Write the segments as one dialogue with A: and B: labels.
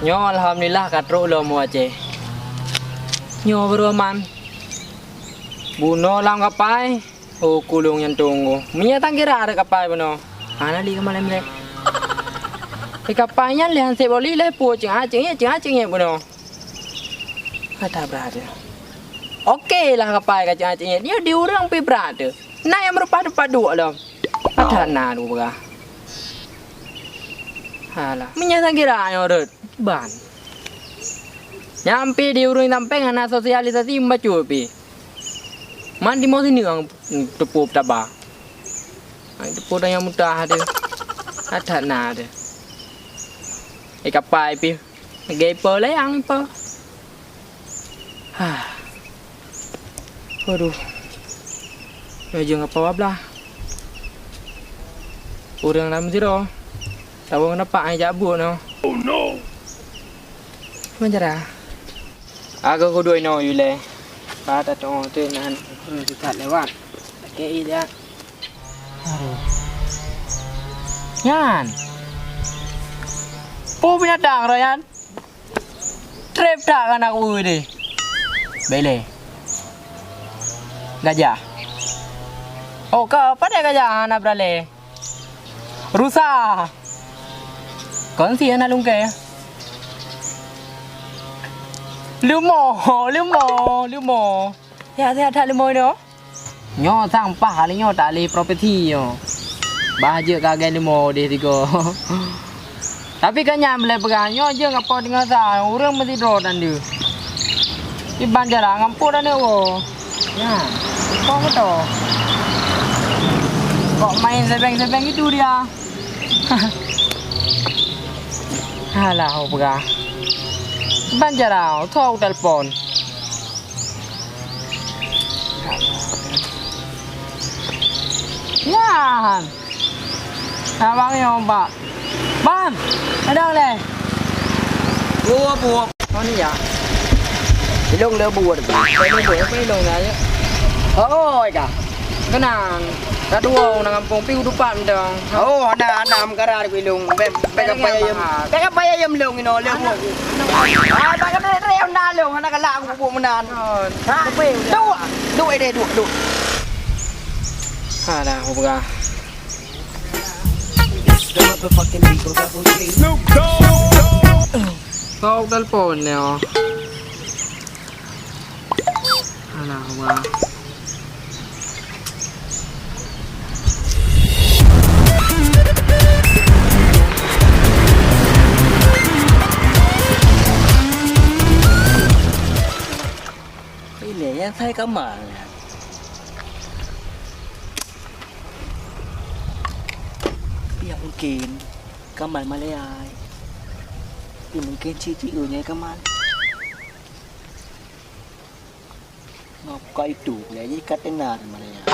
A: Nyo alhamdulillah katro lo mo aje. Nyo beruman. Buno lang kapai. O kulong yang tunggu. Minya tangkira ada kapai buno. Ana li kamalem le. Kapai yan le han se boli le pu cing acing buno. Kata berada. Okey lah kapai ka cing dia diurang pi berada. Nah yang berpadu-padu alam. Ada na du berah. Halah. Minya tangkira yo rut. Ban. Nyampe di urung tampeng ana sosialisasi mbacu pi. Mandi mau sini ang tepuk tabah. Ang tepuk dah yang mudah ada. Ada na ada. Kapai pi. Gepo le ang pa. Ha. Aduh. Jangan apa wablah. Urang lam siro. Tawang napa ai jabu no. Oh no. Menjara. Aku kudu ino yule. Pada tu tu nan dekat lewat. Pakai dia. Aduh. Yan. Pu binatang ro yan. Trip tak kan aku ni. Bele. Gajah. Oh, ke apa dia gajah anak berale? Rusa. Kon si anak lungke. Lumo. Ya, tak lumo no. Nyo sang pah ali nyo tak ali property yo. Bahagia kagak lumo deh tiga. Tapi kan nyam le pegang nyo je ngapo dengan sa urang mesti rodan dia. Di bandara ngampu dah ne wo. Ya. Kok beto. Kok main sebeng-sebeng itu dia. Halah pegang. Banjarau, thau telepon. Ya. Abang yo, Pak. Bang, ada le. Buah. Oh ni ya. Ilong le buah. Ilong aja. Oh, ika. Kenang. Kadua nang kampung pi udupan dong.
B: Oh, ada enam karar ilong. Beka paya yam long ino le buah. Ah, baka na reo na long, anak kala aku bubuh menan. Ha, du ide du.
A: Halah, buka. Kau telepon ni oh. Halah, buka.
B: Yang saya kamal. Ya mungkin kamal Malayai. Ya mungkin cici-ciunya kamal. Ngapa itu? Ya jadi katenar Malayai.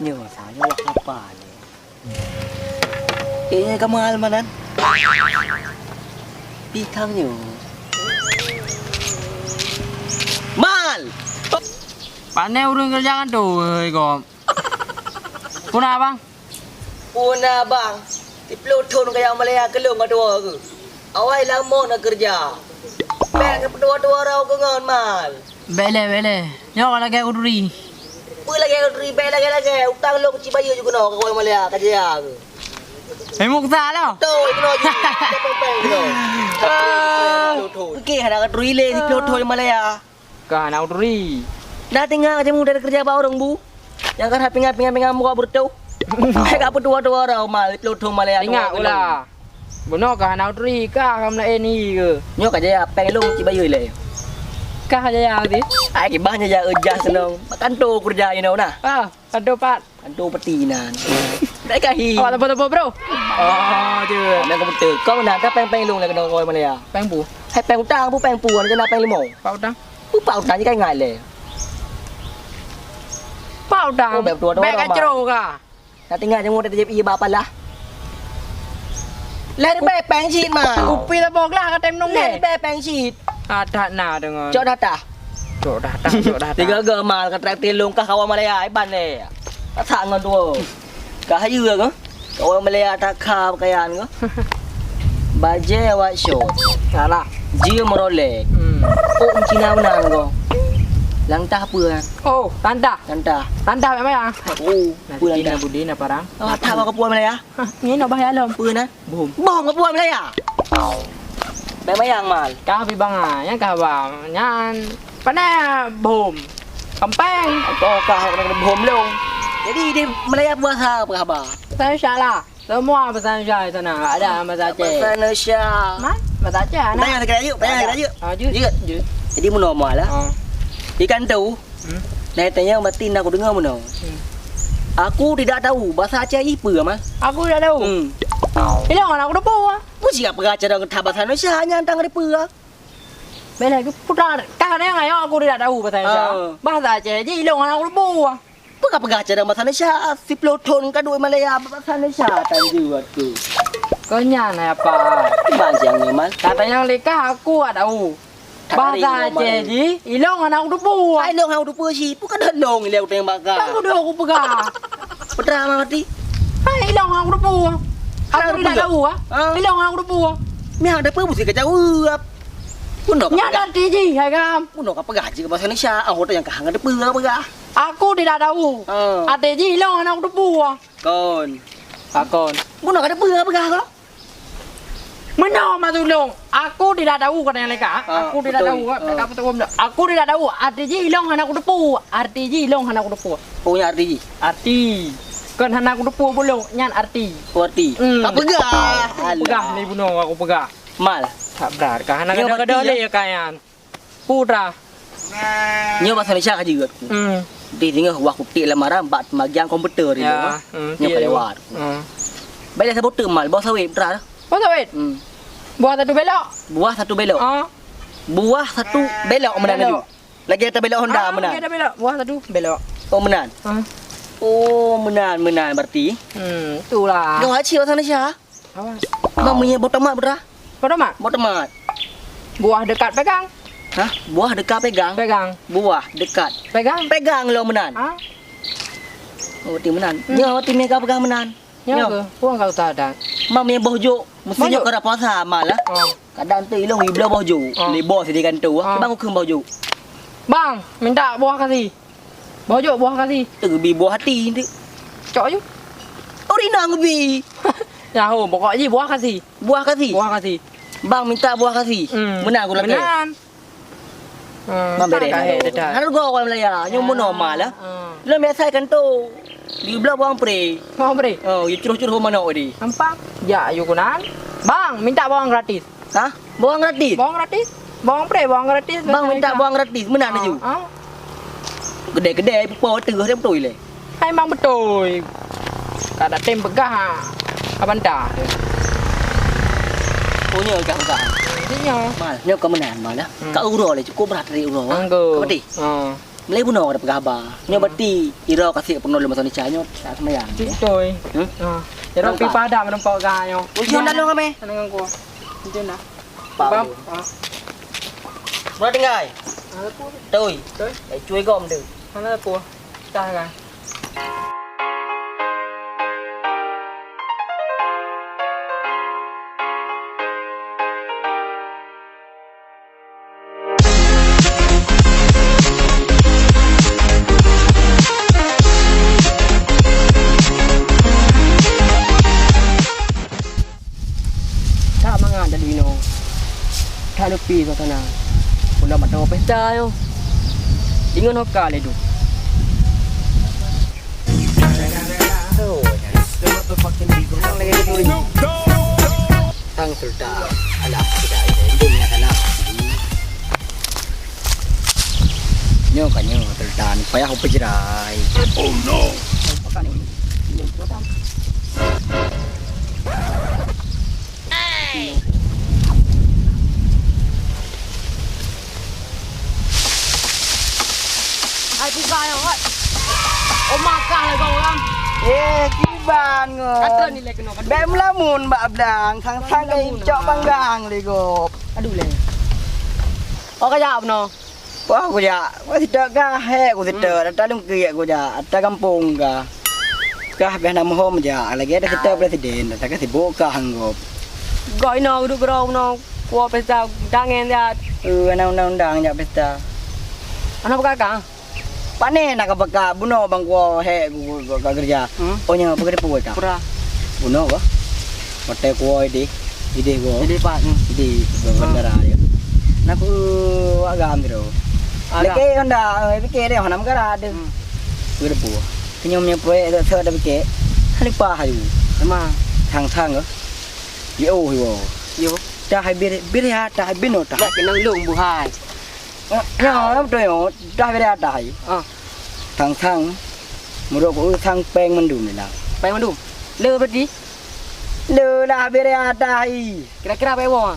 B: Nyo saya wak apa ni? Ini kamal manan. Pitangnya Mal
A: Pandai urung kerjaan tu kau. Puna bang?
B: Puna bang di pelutun kayak Malaya kelung kedua ke awal lama nak kerja bang kedua-dua orang ke ngon mal
A: Bele Nyo lagi uduri
B: Pui lagi bang utang lo kecil bayu juga nak kau Malaya kerja ke
A: Mukta lo.
B: Tu itu lagi okey ada uduri le di pelutun Malaya
A: Kan uduri
B: dah tinggal aja muda kerja apa orang bu yang kan pingat muka bertau mereka berdua-dua orang mal pelutun Malaya
A: Ingat pula Bono kah uduri kah kamu nak ni ke
B: Nyo kerja pengelung kecil bayu le
A: Kah aja di
B: ai kibahnya ja ejas senang makan tu kerja nah
A: Aduh Pak
B: Kantor petinan. Dah kahi.
A: Awak apa bro?
B: Oh, je. Nak komputer. Kau nak tak peng lung nak kena kau Malaysia.
A: Peng pu.
B: Hai peng utang pu peng puan je nak peng limo.
A: Pak utang.
B: Pu pak utang je kai ngai le.
A: Pak utang.
B: Oh, beg
A: kacro kah?
B: Nak tinggal je mu dah JPI bapa lah. Lai beg peng sheet ma.
A: Kupi tak boklah katem nong
B: Lai beg peng sheet.
A: Ada na dengan.
B: Cok data.
A: Cok data.
B: Tiga gemal kontrak tilung kah kawan Malaysia ai ban le. Tak ngon tu. Kahaya ke? Orang Malaya tak kah pakaian ke? Baju white short.
A: Salah.
B: Dia merolek. Oh, Cina benar ke? Langtah apa kan?
A: Oh, tanda.
B: Langtah.
A: Tanda apa ya?
B: Oh, apa langtah?
A: Budina parang.
B: Oh, tak apa puan Malaya?
A: Ni nak bahaya lom.
B: Apa nak?
A: Boom.
B: Bom ke puan Malaya? Memang yang mal.
A: Kah pi bang ah, yang kah bang. Nyan. Pana boom. Kampeng.
B: Oh, kah kena bom long. Jadi dia Malaya bahasa apa khabar?
A: Bahasa Indonesia lah. Semua bahasa Indonesia di sana. Ada bahasa Aceh.
B: Bahasa Indonesia.
A: Man, bahasa Aceh
B: Bayang
A: anak.
B: sekali yuk, bayang sekali yuk.
A: Jut. Jut.
B: Jadi normal lah.
A: Ah.
B: Ikan tu, dah tanya mati nak aku dengar mana. Aku tidak tahu bahasa Aceh apa amal.
A: Aku dah tahu. Hilang anak aku dah bawa.
B: Mesti apa kaca dah kata bahasa Indonesia hanya antang apa.
A: Bela aku putar. Kah yang ayo aku tidak tahu bahasa Indonesia. Bahasa Aceh je hilang anak aku dah bawa.
B: Apa kaca dah bahasa Indonesia? Si peloton kan dua Malaya bahasa Indonesia tanju aku.
A: Kenyan apa?
B: Bahasa yang amal.
A: Katanya lekah aku tak tahu. Bahasa Aceh je hilang anak aku dah bawa.
B: Ai long hang rupa si, bukan dah long leu tembak ka.
A: Aku dah aku pegang.
B: Pertama mati.
A: Hai hilang aku dah bawa. Aku tidak tahu ah. Hilang aku dah bawa.
B: Mi ada apa mesti kerja uap. Pun dok.
A: Nyata je hai kam.
B: Pun dok apa gaji ke bahasa Indonesia. Ah hoto yang kahang ada apa ga.
A: Aku tidak tahu. Ate je hilang anak aku dah bawa.
B: Kon.
A: Akon.
B: Pun dok ada apa ga kau?
A: Mana matulung? Aku tidak tahu katanya leka. Aku tidak tahu. Leka betul betul. Aku tidak tahu. Arti je hilang anak aku depu. Arti je hilang anak aku depu.
B: Punya arti.
A: Arti. Kan anak aku depu belum. Nyan arti.
B: Arti. Tak pegah.
A: Pegah ni bunuh aku pegah.
B: Mal.
A: Tak benar. Kan anak ada le ya kayan. Putra.
B: Nyo bahasa Indonesia ka juga. Di tinggal waktu ti lamaran bat magian komputer itu. Nyo kelewat. Baiklah sebut mal bahasa web tra.
A: Bahasa web. Buah satu belok.
B: Buah satu belok. Buah satu belok menan lagi. Lagi ada belok Honda menan.
A: Lagi ada belok. Buah satu belok.
B: Oh menan. Oh menan berarti.
A: Itulah.
B: Kau haji bahasa Indonesia?
A: Apa?
B: Bang punya botomat berah?
A: Botomat.
B: Botomat.
A: Buah dekat pegang.
B: Hah? Buah dekat pegang?
A: Pegang.
B: Buah dekat.
A: Pegang.
B: Pegang lo menan. Oh ti menan. Nyo ti mega pegang menan.
A: Nyo ke? Puang kau tak ada.
B: Mam yang bojo. Mestinya kau dah puasa malah. Kadang tu ilong iblo bojo. Lebo sedi kan tu. Bang aku bojo.
A: Bang, minta buah kasih. Bojo buah kasih.
B: Terbi buah hati tu.
A: Cok je.
B: Oh rina ngebi.
A: Ya ho, pokoknya buah kasih.
B: Buah kasih.
A: Buah kasih.
B: Bang minta buah kasih. Menang aku lagi.
A: Menang.
B: Mam bere. Haru go orang Melaya. Nyo normal lah. Lo biasa kan tu. Di belah buang pre.
A: Mau beri?
B: Oh, you curus-curus mana di?
A: Nampak? Ya, you kunan. Bang, minta bawang gratis.
B: Hah? Bawang gratis?
A: Bawang gratis? Bawang pre, bawang gratis.
B: Bang minta bawang gratis. Menang je. Gede-gede pupo tengah dia betul le.
A: Hai bang betul. Kada tem begah. Abang dah.
B: Punya kau.
A: Dia.
B: Mal, nyo kau menang mal lah. Kau euro le cukup berat dari euro.
A: Anggo.
B: Berarti. Mulai bunuh ada pegaba. Nyo berarti iro kasih penuh le masuk ni nyo tak semayang.
A: Betul. Jadi pi pada menempat gayo.
B: Nyo dah lo kami.
A: Dengan gua. Itu nah.
B: Bang. Berarti ngai. Tôi. Để chuối gom được.
A: Mana là pua? Ta kan. Tak mangan dari Vino. Tak lebih kau sana. Pula matang pesta yo. Ingon hok kali tu. Tang sultan. Alah tidak ini dunia kalah. Nyo kanyo sultan payah ho pejerai. Oh no. Hai buka yo, oi. Oh makan le kau kan.
B: Kiban ngô.
A: Kata ni le kena.
B: Bem lamun bak blang thang kai cok panggang le gop.
A: Aduh le. Oh kaya apa no?
B: Wah aku ya, wah tidak kah he aku tidak, ada dalam kia aku ya, ada kampung kah. bekah be nama home ja lagi ada kita presiden tak kasi boka hanggop
C: gọi nó được rồi nó qua bây giờ đang nghe ra
B: undang-undang ja pesta
C: anh không cả
B: pane nak beka buno bang ko he ko kerja nya bekerja puai ka
C: pura
B: buno ko mate ko ide ko
C: jadi pak
B: ide bandara ya nak agam biro leke onda bike de honam kara de bekerja puai kenyomnya puai ada thơ da bike halipa hayu
C: mà
B: thang yo hiwo
C: yêu
B: ta hai bir ya ta hai bino ta
C: lại cái năng lượng bù hai
B: nya lắm tôi ta hai ta hai thang muro ko thang peng man dum ni la
C: bay mà đủ lơ vật đi
B: le la bir ya ta hai
C: kira-kira bay wo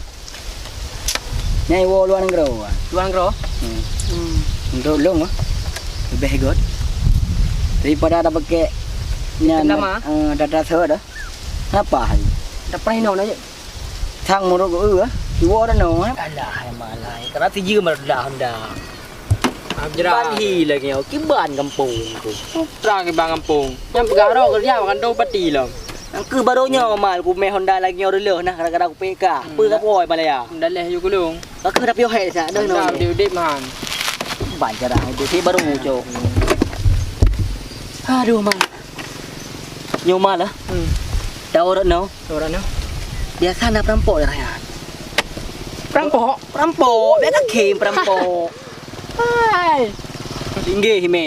B: nyai wo luan ngro
C: luang gro
B: ngro long lebih good daripada ada pakai data thơ đó apa hai
C: đập bay nó đấy
B: thang muro ko wo đó no
D: Alah, malai. Kerana tiga malah Honda.
A: Jera.
D: Ban hi lagi yo, kiban kampung tu.
A: Ra cái bang kampung. Yang pegaro kerja makan do pati lah.
D: Ang ke barunya mal ku me Honda lagi yo dulu nah kadang-kadang ku PK. Pu ka boy balaya.
A: Dah leh you kulung.
D: Ka ke dap yo he sa dah no.
A: Dah dia dip man.
D: Ban cara itu si baru muncul. Aduh man. Nyo mal lah. Tahu dah no.
A: Orang ni.
D: Biasa nak perampok dah ya.
A: Perampok.
D: Perampok, biasa kem perampok.
A: Hai.
D: Tinggi hime.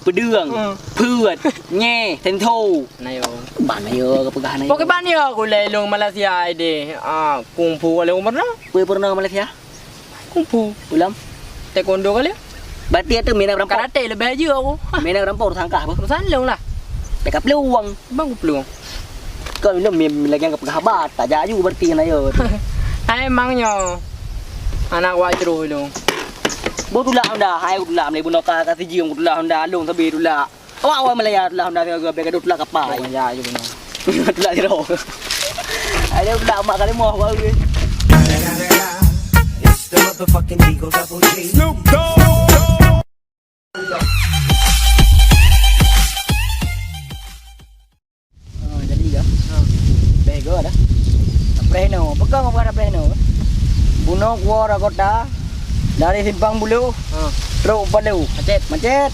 D: Pedang. Puat, nye, tentu.
A: Nayo.
D: Ban ayo ke pegahan ayo.
A: Pokok ban yo aku lelong Malaysia ide. Kungfu kali umur nah.
D: Pu pernah Malaysia?
A: Kungfu.
D: Ulam.
A: Taekwondo kali.
D: Berarti itu mina perampok.
A: Karate lebih aja aku.
D: Mina perampok tangkah apa?
A: Urusan long lah.
D: Dekat peluang.
A: Bang aku peluang.
D: Kau ni mem lagi ke pegahabat, tak jaju berarti na yo.
A: Hai emangnya. Anak wa terus long.
D: Bo tu lah Honda, hai tu lah, buno ka ka siji tu lah Honda, long sabi tu lah. Awak Malaya tu lah Honda ke be ka tu lah kapai.
A: Ya je benar.
D: Tu lah zero. Ada tu lah mak kali mau kau ni.
E: It's the motherfucking Eagle Double G. Snoop
B: jadi ya bego dah preno pegang apa preno buno kuara kota dari simpang bulu truk palu macet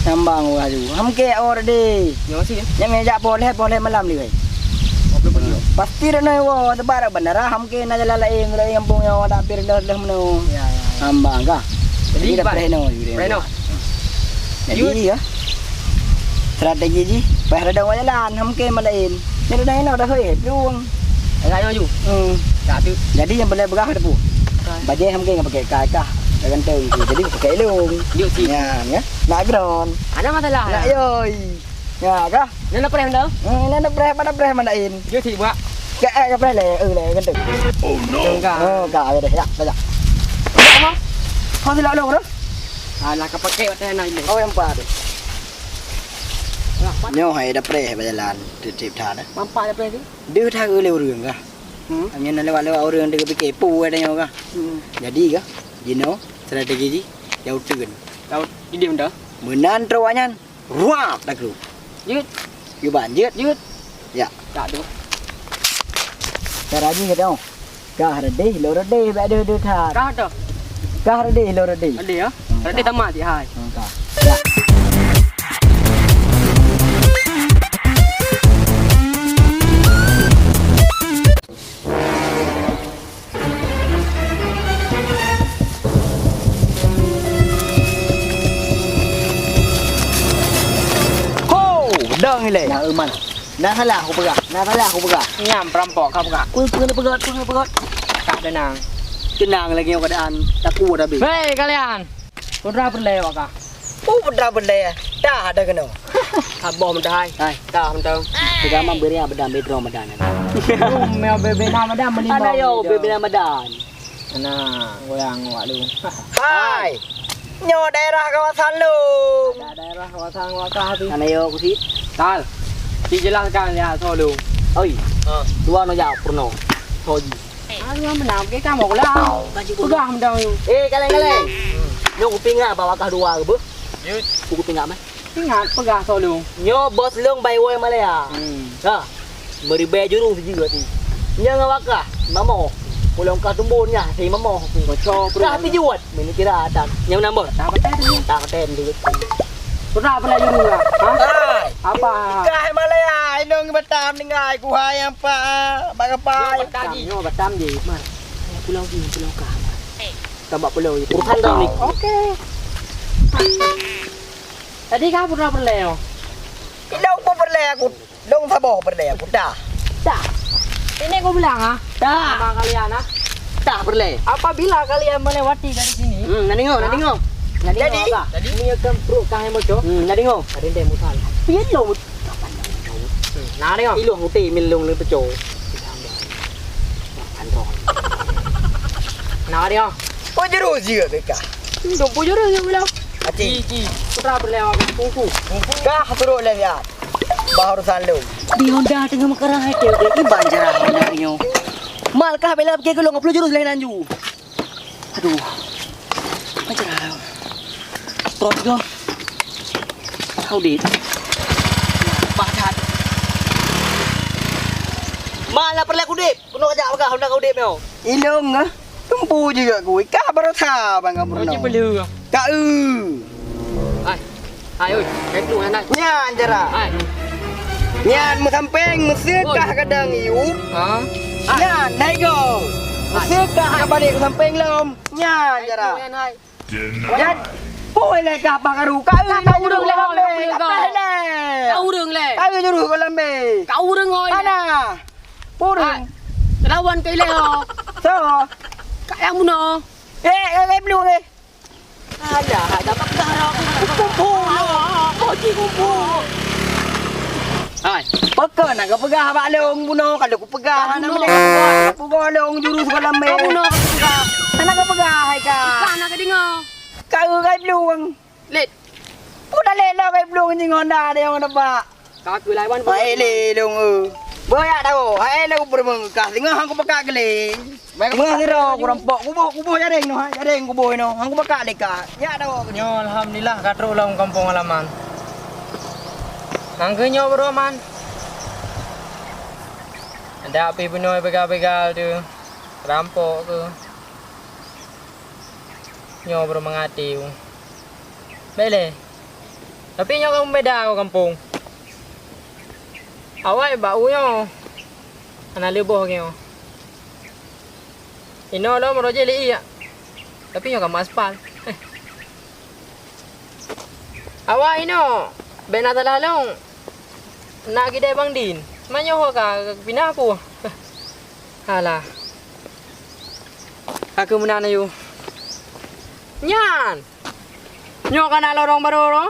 B: sambang waju hamke orde
A: Yo sih.
B: yang meja boleh malam ni wei pasti rena wo tebar bandara hamke na jala lain dari kampung yang ada pir dah meno
A: Ya.
B: hambang ka
A: Jadi
B: dah preno
A: Preno.
B: jadi ya strategi ji pada dah jalan hamke malain ni dah nak dah hei piung
A: Agak yo ju. Tak tu.
B: jadi yang boleh berah depu baje hamke ngah pakai kakah dengan tu jadi pakai lung
A: Dia sih.
B: ya nak ground
A: Ada masalah.
B: nak yoi ya kah
A: Dia nak pernah dah.
B: nak breh pada breh mandain
A: Dia sih buat.
B: ke breh le le kan tu
A: Enggak.
B: ka dah ya dah kau silap lung tu
A: Alah kau pakai macam mana ini?
B: oh yang pa tu nyo hai dah breh berjalan trip thang
A: Mampak apa tu?
B: đưa thang leo rường kah anh nên lewat orang dia pergi kepo ada nyo kah jadi kah you know strategi ji jauh turun
A: Kau di dia dah.
B: menan terwanyan ruap dah kru
A: Yut,
B: you banjir
A: yut.
B: ya
A: Tak tu.
B: cara ji ke tau kah rede lo rede ba đưa đưa tha
A: Kau ada.
B: kah rede lo rede
A: Ada ya. Ada tamat si hai.
B: kah ya dong ni le
D: Nak eman.
B: dah salah aku pegang
A: Nyam perampok kau buka.
D: Pu pegat.
A: Tak ada nang.
D: Tenang lagi yo keadaan tak kuat dah be.
A: Hei kalian. Kau dah berlewat kah?
B: pedra benda dah ada kena
A: Abah mentah hai.
D: Hai,
A: Dah mentah.
D: pegang beri bedam bedro Ramadan.
A: Mel bebe nama dah beli.
D: Ada yo bebe Ramadan.
A: Nah, goyang awak lu.
B: hai nyo daerah kawasan lu
A: Daerah kawasan wakah tu.
D: Ana yo kusit.
A: Tal. Dijelaskan ya so lu.
D: Oi. Dua no jauh purno. Hoji.
A: Ano menang ke kamu lah. Pegang dah you.
D: Kaleng. Yo kuping ah bawa kah dua ke bu? Ku kuping ah mah.
A: Ingat pegah solung.
D: Nyo bos long bay woi Malaya. Ha. Meribe jurung sejiga ti. Nya ngawaka, mamo. Pulang ka tumbunnya, si mamo.
A: Bocor
D: Dah pi juat, meni kira atan. Nya nambah.
A: Tak paten ni.
D: Tak tem duit.
A: Pernah pernah juru lah. Ha?
B: Hai.
A: Apa?
B: Kai Malaya, inong batam ni ngai ku hai apa? Bagapai.
A: Nyo batam je. Mar.
D: Pulau ni, pulau ka. Tambah pulau ni. Urusan kau ni.
A: Okey. Tadi kau pernah berleo.
B: Inong pun berle aku. Dong sabo berle aku dah.
A: Tak. Ini kau bilang ah.
D: Tak,
A: Sama kalian ah.
D: tak berle.
A: Apabila kalian melewati dari sini.
D: Nanti ngau.
B: Jadi?
A: Jadi ni akan perut kah yang bocor.
D: Nanti ngau.
A: Ada dia mutal.
D: Pian lo.
A: Nah ni kau.
D: Ilu aku ti min long le peco.
A: Nah dia.
B: Oh jeru je ke?
A: Dong pujur dia bilang.
B: Ati.
A: Pernah berleo kungfu.
B: Kah turut le ya. Baharu salung.
D: Di Honda tengah makarang hai teu ni banjara benar nyo. Mal kah bela ke golong 50 jurus lain anju. Aduh. Banjara. Terus go. How did? Pacat. Malah perlu aku dip. Kuno ajak apa Honda kau dip yo.
B: Ilong ah. Tumpu juga ku. Kah baru tha bang kamu.
A: Roji belu.
B: Kah
A: Hai. Hai oi. Kai tu anak.
B: Nyan jara.
A: Hai.
B: Nyan mu sampeng mu sekah kadang iu.
A: Ha?
B: Nyan dai go. Mu sekah ka balik ku sampeng lom. Nyan jara.
A: Hai.
B: Nyan. Poi le kah bakaru. Kah
A: Kau urang le hong le kau.
B: Kau
A: Kau urang le.
B: kau juru ko lambe.
A: Kau urang hoi.
B: Ana. Purung.
A: Lawan kai le ho.
B: So.
A: Kai yang muno.
B: Eh blue eh.
A: Ada, dapat darah kumpul. Oji kumpul. Hai.
B: Pekon nak pegah bak long buno kalau ku pegah nak boleh pegah long juru ko lambe.
A: Kau muno kau pegah.
B: Anak ko pegah hai ka.
A: Kana ka dengar.
B: Kau kai blue.
A: Let.
B: Udah lelo kai blue ni Honda dia yang nampak.
A: Kaku lawan.
B: Hai le long Boya dah hai le ku bermengkah tengah hang ku pakak gele. Baik mengah siro ku rampok kubuh jaring no jaring kubuh no hang ku pakak deka. Ya dah
A: Nyo alhamdulillah katro ulang kampung halaman. Nangkenyo beroman. Ada api penuh begal-begal tu. Rampok tu. Nyo baru mengatiu. Bele. Tapi nyo kamu beda kau kampung. Awai bau nyo. Ana leboh nyo. Ino lo meroje li ya. Tapi nyo kamu aspal. Awai ino. Bena talalong. Nak gidai bang din. Manyo ho ka pinah aku. Halah. Aku menana yu. Nyan. Nyo kana lorong baru ro.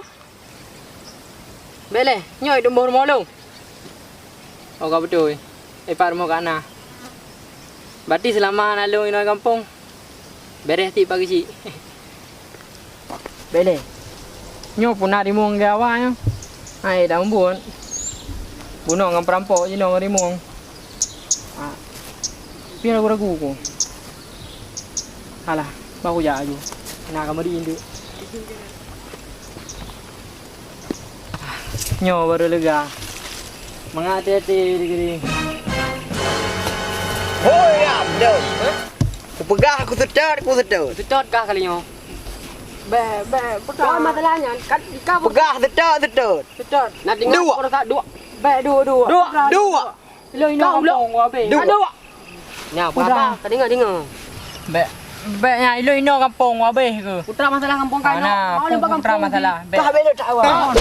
A: Bele, nyo itu mbor molong. Oh kau betul. Par mo kana. Berarti selama nalung ino kampung. Beres ti pagi si. Bele. Nyo pun nak rimung gawa nyo. Hai dah buon. Buno ngam perampok je nong rimung. Ah. Pian ragu ko. Halah, baru ja aju. Nak kamari indu. Nyo baru lega. Mengati-hati diri.
B: Hoi am dah. Ku pegah aku sedar.
A: Tutot kah kali nyo? Be, kau masalahnya kan kau
B: Pegah sedar.
A: tutot. Nak dengar
B: Dua.
A: kau tak dua. Be dua.
B: Dua.
A: Lo ini kampung gua be.
B: Dua.
A: Nya apa? Tadi dengar. Be nya ilo ino kampung gua be ke. Putra masalah kampung kau. Mana? Putra masalah. Be.
B: Kah belo tak awak.